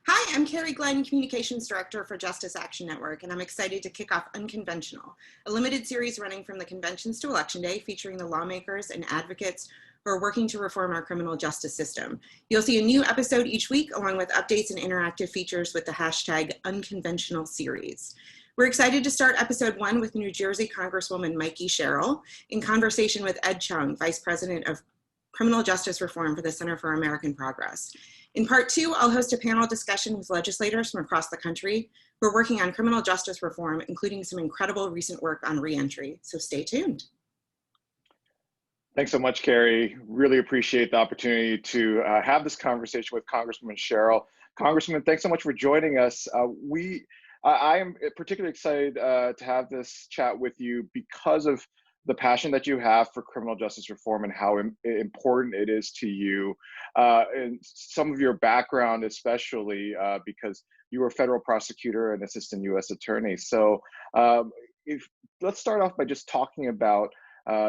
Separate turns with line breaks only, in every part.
Hi, I'm Carrie Glenn, Communications Director for Justice Action Network, and I'm excited to kick off Unconventional, a limited series running from the conventions to Election Day, featuring the lawmakers and advocates who are working to reform our criminal justice system. You'll see a new episode each week, along with updates and interactive features with the hashtag Unconventional Series. We're excited to start episode 1 with New Jersey Congresswoman Mikey Sherrill in conversation with Ed Chung, Vice President of Criminal Justice Reform for the Center for American Progress. In part 2, I'll host a panel discussion with legislators from across the country who are working on criminal justice reform, including some incredible recent work on reentry. So stay tuned.
Thanks so much, Carrie. Really appreciate the opportunity to have this conversation with Congresswoman Sherrill. Congresswoman, thanks so much for joining us. I am particularly excited to have this chat with you because of the passion that you have for criminal justice reform and how important it is to you, and some of your background, especially because you were a federal prosecutor and assistant U.S. attorney. So let's start off by just talking about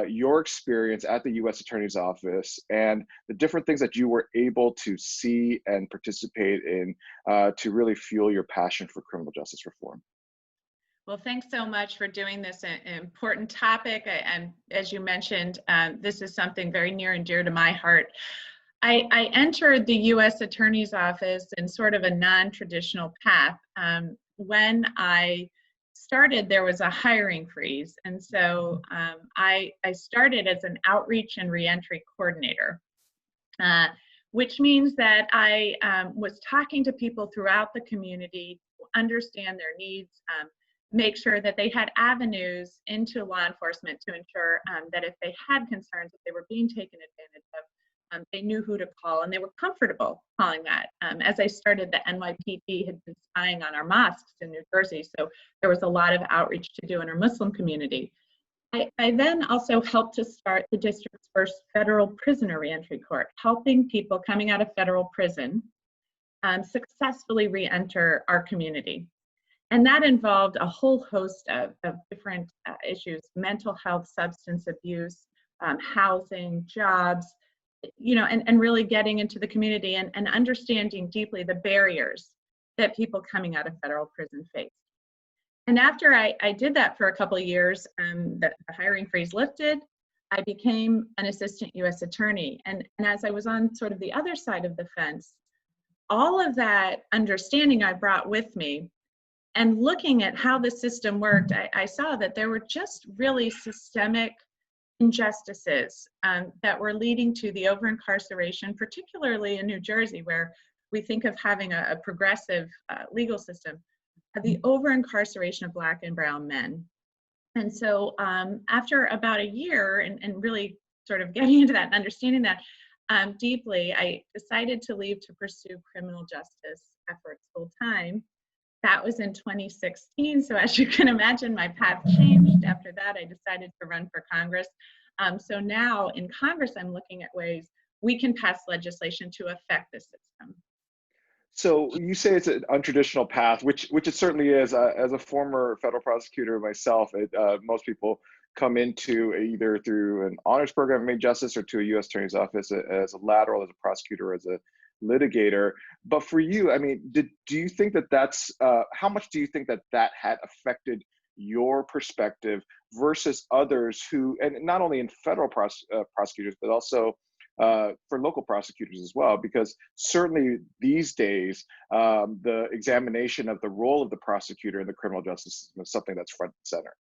your experience at the U.S. Attorney's Office and the different things that you were able to see and participate in to really fuel your passion for criminal justice reform.
Well, thanks so much for doing this important topic. And as you mentioned, this is something very near and dear to my heart. I entered the U.S. Attorney's Office in sort of a non-traditional path. When I started, there was a hiring freeze. And so I started as an outreach and reentry coordinator, which means that I was talking to people throughout the community to understand their needs, make sure that they had avenues into law enforcement to ensure that if they had concerns, if they were being taken advantage of, they knew who to call and they were comfortable calling that. As I started, the NYPD had been spying on our mosques in New Jersey, so there was a lot of outreach to do in our Muslim community. I then also helped to start the district's first federal prisoner reentry court, helping people coming out of federal prison successfully reenter our community. And that involved a whole host of different issues: mental health, substance abuse, housing, jobs, and really getting into the community and understanding deeply the barriers that people coming out of federal prison face. And after I did that for a couple of years, the hiring freeze lifted, I became an assistant U.S. attorney. And as I was on sort of the other side of the fence, all of that understanding I brought with me. And looking at how the system worked, I saw that there were just really systemic injustices that were leading to the over-incarceration, particularly in New Jersey, where we think of having a progressive legal system, the over-incarceration of Black and brown men. And so after about a year and really sort of getting into that and understanding that deeply, I decided to leave to pursue criminal justice efforts full-time. That was in 2016. So as you can imagine, my path changed. After that, I decided to run for Congress. So now in Congress, I'm looking at ways we can pass legislation to affect the system.
So you say it's an untraditional path, which it certainly is. As a former federal prosecutor myself, most people come into either through an honors program at Maine Justice or to a U.S. Attorney's Office as a lateral, as a prosecutor, as a litigator. But for you, I mean, do you think that's how much do you think that had affected your perspective versus others who, and not only in federal prosecutors, but also for local prosecutors as well? Because certainly these days, the examination of the role of the prosecutor in the criminal justice system is something that's front and center.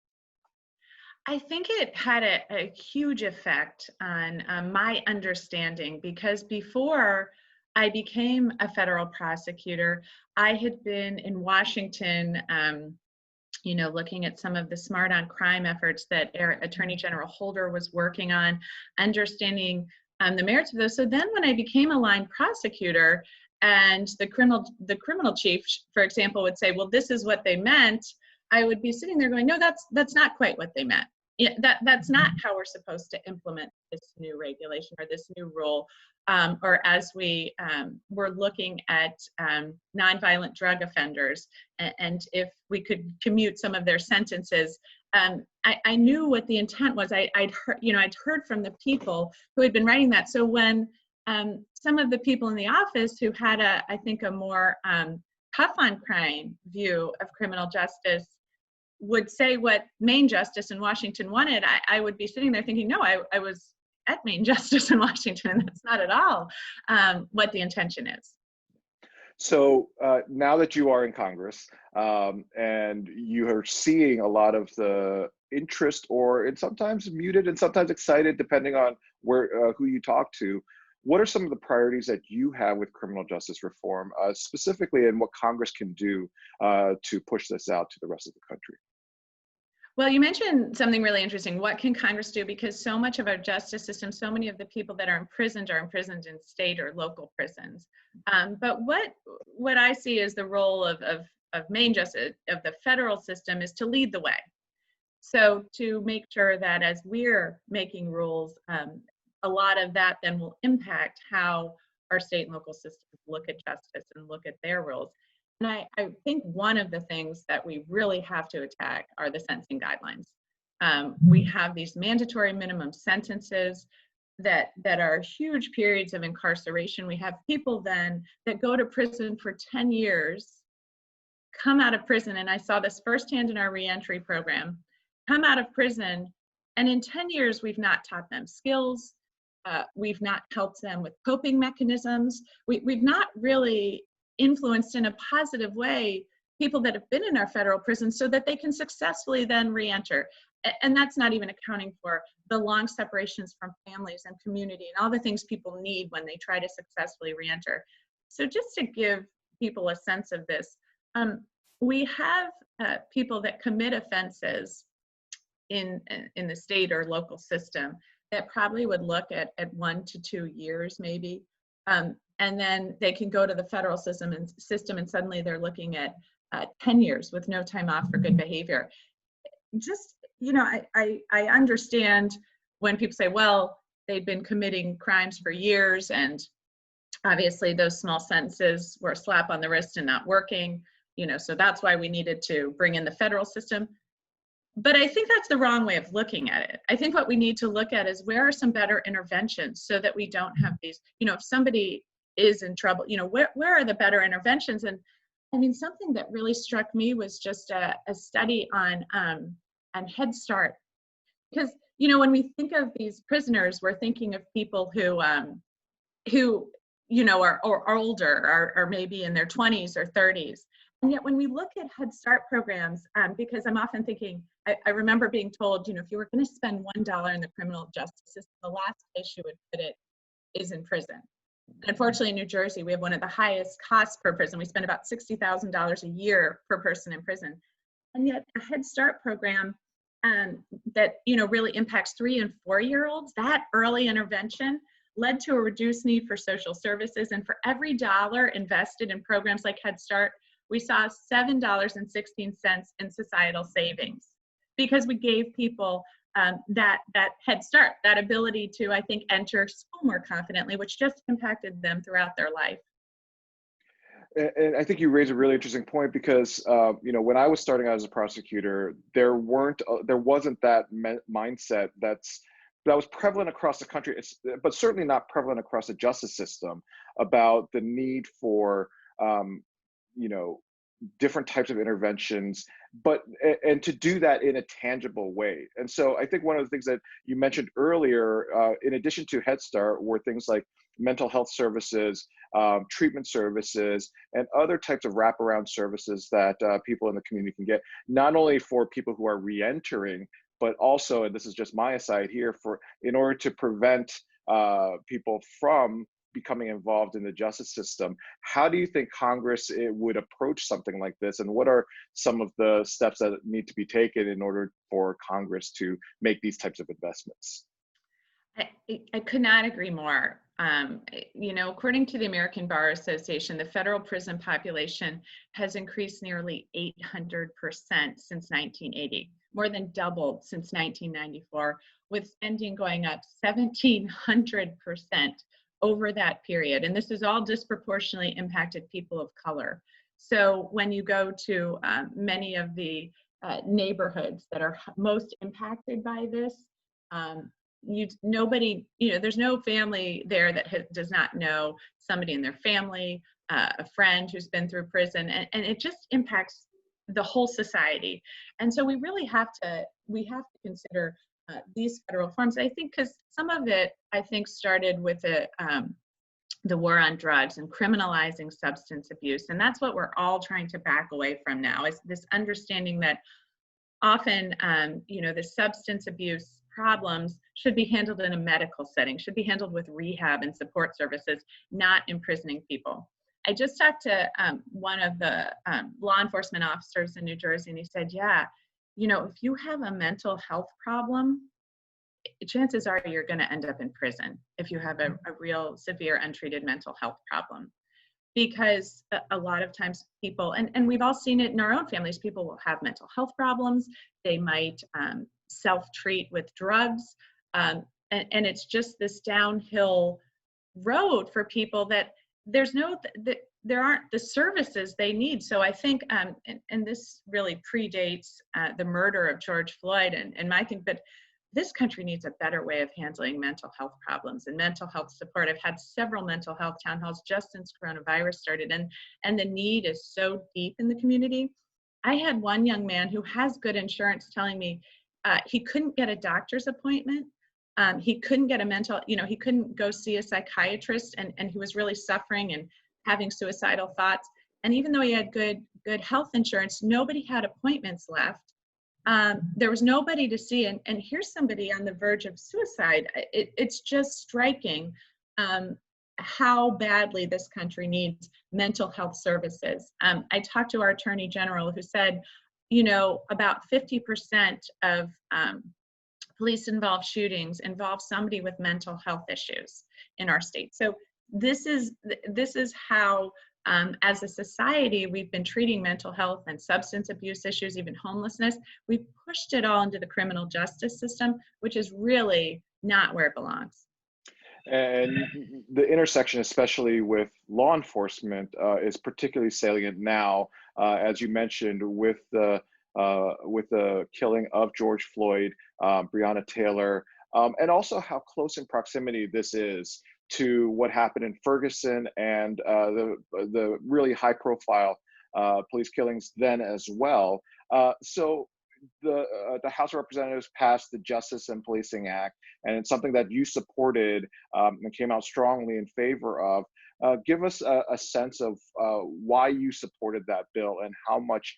I think it had a huge effect on my understanding, because before I became a federal prosecutor, I had been in Washington, looking at some of the Smart on Crime efforts that Attorney General Holder was working on, understanding the merits of those. So then when I became a line prosecutor and the criminal chief, for example, would say, well, this is what they meant, I would be sitting there going, no, that's not quite what they meant. Yeah, that's not how we're supposed to implement this new regulation or this new rule. Or as we were looking at nonviolent drug offenders, and if we could commute some of their sentences, I knew what the intent was. I'd heard from the people who had been writing that. So when some of the people in the office who had I think a more tough on crime view of criminal justice would say what Main Justice in Washington wanted. I would be sitting there thinking, no, I was at Main Justice in Washington, and that's not at all what the intention is.
So now that you are in Congress and you are seeing a lot of the interest, or it's sometimes muted and sometimes excited, depending on where who you talk to, what are some of the priorities that you have with criminal justice reform, specifically, and what Congress can do to push this out to the rest of the country?
Well, you mentioned something really interesting. What can Congress do? Because so much of our justice system, so many of the people that are imprisoned in state or local prisons. But what I see as the role of Main Justice, of the federal system, is to lead the way. So to make sure that as we're making rules, a lot of that then will impact how our state and local systems look at justice and look at their rules. And I think one of the things that we really have to attack are the sentencing guidelines. We have these mandatory minimum sentences that are huge periods of incarceration. We have people then that go to prison for 10 years, come out of prison, and I saw this firsthand in our reentry program, come out of prison, and in 10 years, we've not taught them skills. We've not helped them with coping mechanisms. We've not really influenced in a positive way people that have been in our federal prisons so that they can successfully then reenter. And that's not even accounting for the long separations from families and community and all the things people need when they try to successfully reenter. So just to give people a sense of this, we have people that commit offenses in the state or local system that probably would look at 1 to 2 years maybe. And then they can go to the federal system and suddenly they're looking at 10 years with no time off for good behavior. Just, I understand when people say, well, they've been committing crimes for years, and obviously those small sentences were a slap on the wrist and not working, so that's why we needed to bring in the federal system. But I think that's the wrong way of looking at it. I think what we need to look at is where are some better interventions so that we don't have these, if somebody is in trouble, where are the better interventions? And I mean, something that really struck me was just a study on Head Start. Because, when we think of these prisoners, we're thinking of people who are older, or maybe in their 20s or 30s. And yet when we look at Head Start programs, because I'm often thinking, I remember being told, if you were going to spend $1 in the criminal justice system, the last place you would put it is in prison. Unfortunately, in New Jersey, we have one of the highest costs per prison. We spend about $60,000 a year per person in prison. And yet a Head Start program that really impacts 3 and 4-year-olds, that early intervention led to a reduced need for social services. And for every dollar invested in programs like Head Start, we saw $7.16 in societal savings, because we gave people that Head Start, that ability to, I think, enter school more confidently, which just impacted them throughout their life.
And I think you raise a really interesting point, because when I was starting out as a prosecutor, there wasn't that mindset that was prevalent across the country, but certainly not prevalent across the justice system, about the need for different types of interventions, and to do that in a tangible way. And so I think one of the things that you mentioned earlier, in addition to Head Start, were things like mental health services, treatment services, and other types of wraparound services that people in the community can get, not only for people who are re-entering, but also, and this is just my aside here, in order to prevent people from becoming involved in the justice system. How do you think Congress would approach something like this, and what are some of the steps that need to be taken in order for Congress to make these types of investments?
I could not agree more. According to the American Bar Association, the federal prison population has increased nearly 800% since 1980, more than doubled since 1994, with spending going up 1,700% over that period. And this has all disproportionately impacted people of color. So when you go to many of the neighborhoods that are most impacted by this, nobody, there's no family there that does not know somebody in their family, a friend who's been through prison, and it just impacts the whole society. And so we really have to consider these federal reforms. I think because some of it, I think, started with the war on drugs and criminalizing substance abuse, and that's what we're all trying to back away from now, is this understanding that often, the substance abuse problems should be handled in a medical setting, should be handled with rehab and support services, not imprisoning people. I just talked to one of the law enforcement officers in New Jersey, and he said, yeah, if you have a mental health problem, chances are you're going to end up in prison if you have a real severe untreated mental health problem. Because a lot of times people, and we've all seen it in our own families, people will have mental health problems. They might self-treat with drugs. And it's just this downhill road for people that there aren't the services they need. So I think, and this really predates the murder of George Floyd and my thing, but this country needs a better way of handling mental health problems and mental health support. I've had several mental health town halls just since coronavirus started, and the need is so deep in the community. I had one young man who has good insurance telling me he couldn't get a doctor's appointment. He couldn't get he couldn't go see a psychiatrist, and he was really suffering and having suicidal thoughts. And even though he had good health insurance, nobody had appointments left. There was nobody to see, and here's somebody on the verge of suicide. It's just striking how badly this country needs mental health services. I talked to our Attorney General, who said, about 50% of police-involved shootings involve somebody with mental health issues in our state. So this is how, as a society, we've been treating mental health and substance abuse issues, even homelessness. We've pushed it all into the criminal justice system, which is really not where it belongs.
And the intersection, especially with law enforcement, is particularly salient now, as you mentioned, with the killing of George Floyd, Breonna Taylor, and also how close in proximity this is to what happened in Ferguson and the really high-profile police killings then as well. So the House of Representatives passed the Justice and Policing Act, and it's something that you supported and came out strongly in favor of. Give us a sense of why you supported that bill and how much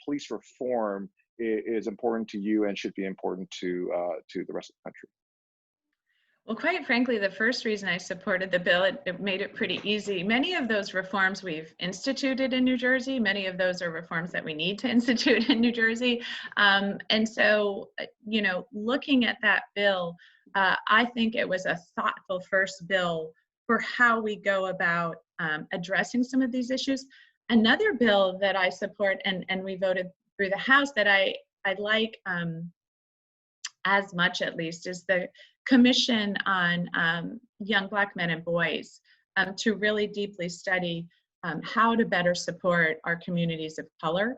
police reform is important to you and should be important to the rest of the country.
Well, quite frankly, the first reason I supported the bill, it made it pretty easy. Many of those reforms we've instituted in New Jersey. Many of those are reforms that we need to institute in New Jersey. And so, looking at that bill, I think it was a thoughtful first bill for how we go about addressing some of these issues. Another bill that I support, and we voted through the House, that I like as much, at least, is the Commission on Young Black Men and Boys, to really deeply study how to better support our communities of color,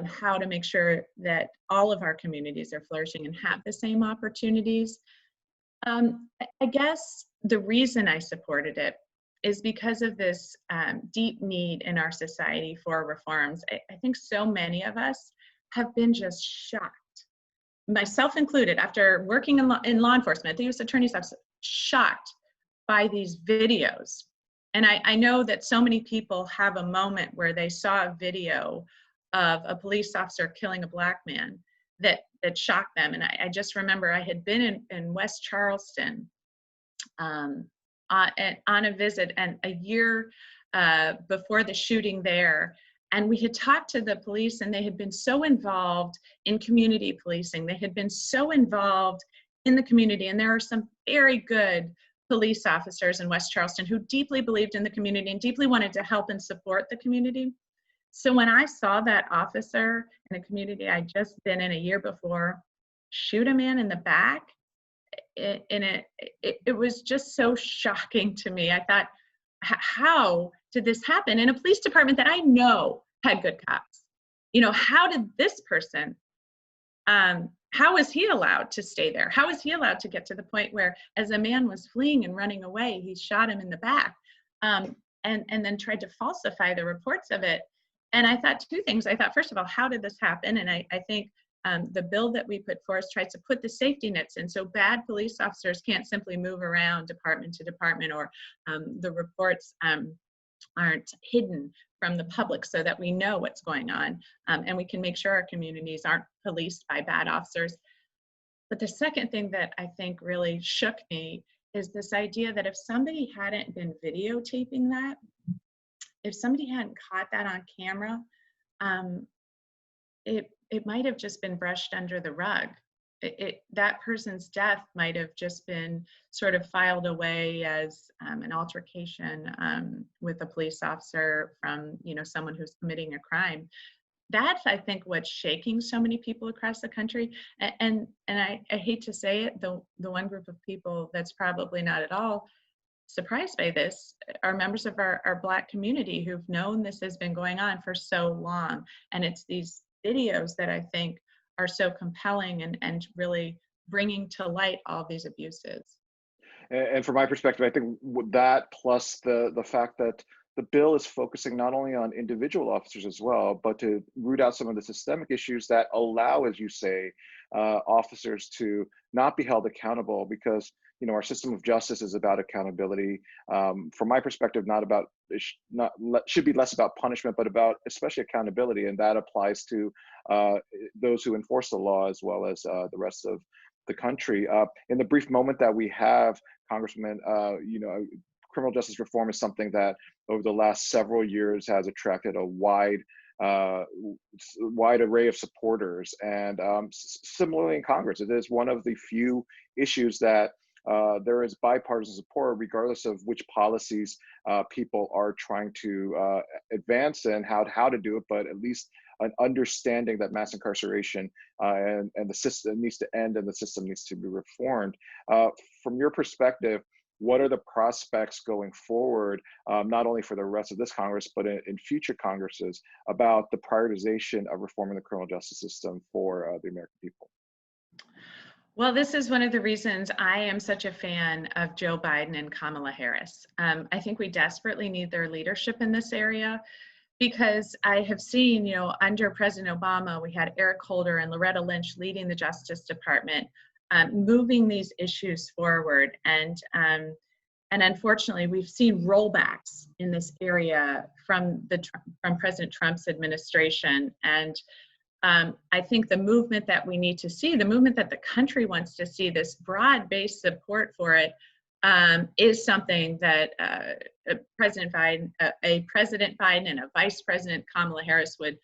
how to make sure that all of our communities are flourishing and have the same opportunities. I guess the reason I supported it is because of this deep need in our society for reforms. I think so many of us have been just shocked, myself included, after working in law enforcement at the U.S. Attorney's Office, shocked by these videos. And I know that so many people have a moment where they saw a video of a police officer killing a Black man that shocked them. And I just remember I had been in West Charleston on a visit, and a year before the shooting there. And we had talked to the police, and they had been so involved in community policing. They had been so involved in the community. And there are some very good police officers in West Charleston who deeply believed in the community and deeply wanted to help and support the community. So when I saw that officer in a community I'd just been in a year before shoot a man in the back, it was just so shocking to me. I thought, how did this happen in a police department that I know had good cops? How did this person how is he allowed to stay there? How is he allowed to get to the point where, as a man was fleeing and running away, he shot him in the back, and then tried to falsify the reports of it? And I thought two things. I thought, first of all, how did this happen? And I think the bill that we put forth tries to put the safety nets in, so bad police officers can't simply move around department to department, or the reports aren't hidden from the public, so that we know what's going on, and we can make sure our communities aren't policed by bad officers. But the second thing that I think really shook me is this idea that if somebody hadn't been videotaping that, if somebody hadn't caught that on camera, it might have just been brushed under the rug. That person's death might have just been sort of filed away as an altercation with a police officer from, you know, someone who's committing a crime. That's, I think, what's shaking so many people across the country. And I hate to say it, the one group of people that's probably not at all surprised by this are members of our Black community who've known this has been going on for so long. And it's these videos that I think are so compelling and really bringing to light all these abuses.
And from my perspective, I think that plus the fact that the bill is focusing not only on individual officers as well, but to root out some of the systemic issues that allow, as you say, officers to not be held accountable, because you know our system of justice is about accountability. From my perspective, should be less about punishment, but about especially accountability, and that applies to those who enforce the law as well as the rest of the country. In the brief moment that we have, Congressman, you know, criminal justice reform is something that over the last several years has attracted a wide array of supporters. And similarly in Congress, it is one of the few issues that there is bipartisan support, regardless of which policies people are trying to advance and how to do it, but at least an understanding that mass incarceration and the system needs to end and the system needs to be reformed. From your perspective, what are the prospects going forward, not only for the rest of this Congress, but in future Congresses, about the prioritization of reforming the criminal justice system for the American people?
Well, this is one of the reasons I am such a fan of Joe Biden and Kamala Harris. I think we desperately need their leadership in this area, because I have seen, you know, under President Obama, we had Eric Holder and Loretta Lynch leading the Justice Department, moving these issues forward. And unfortunately, we've seen rollbacks in this area from President Trump's administration. And I think the movement that we need to see, the movement that the country wants to see, this broad-based support for it, is something that President Biden and a Vice President Kamala Harris would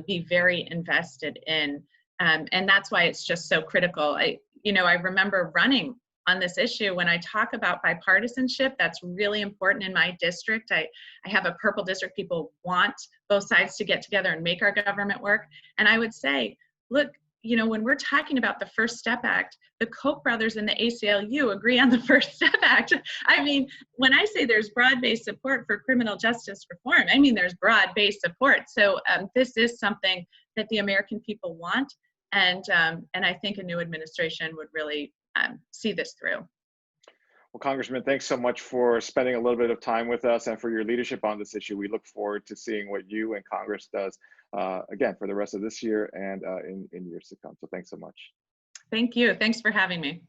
be very invested in. And that's why it's just so critical. I remember running on this issue. When I talk about bipartisanship, that's really important in my district. I have a purple district. People want both sides to get together and make our government work. And I would say, look, you know, when we're talking about the First Step Act, the Koch brothers and the ACLU agree on the First Step Act. I mean, when I say there's broad-based support for criminal justice reform, I mean there's broad-based support. So this is something that the American people want, and I think a new administration would really see this through.
Well, Congressman, thanks so much for spending a little bit of time with us and for your leadership on this issue. We look forward to seeing what you and Congress does, again, for the rest of this year and in years to come. So thanks so much.
Thank you. Thanks for having me.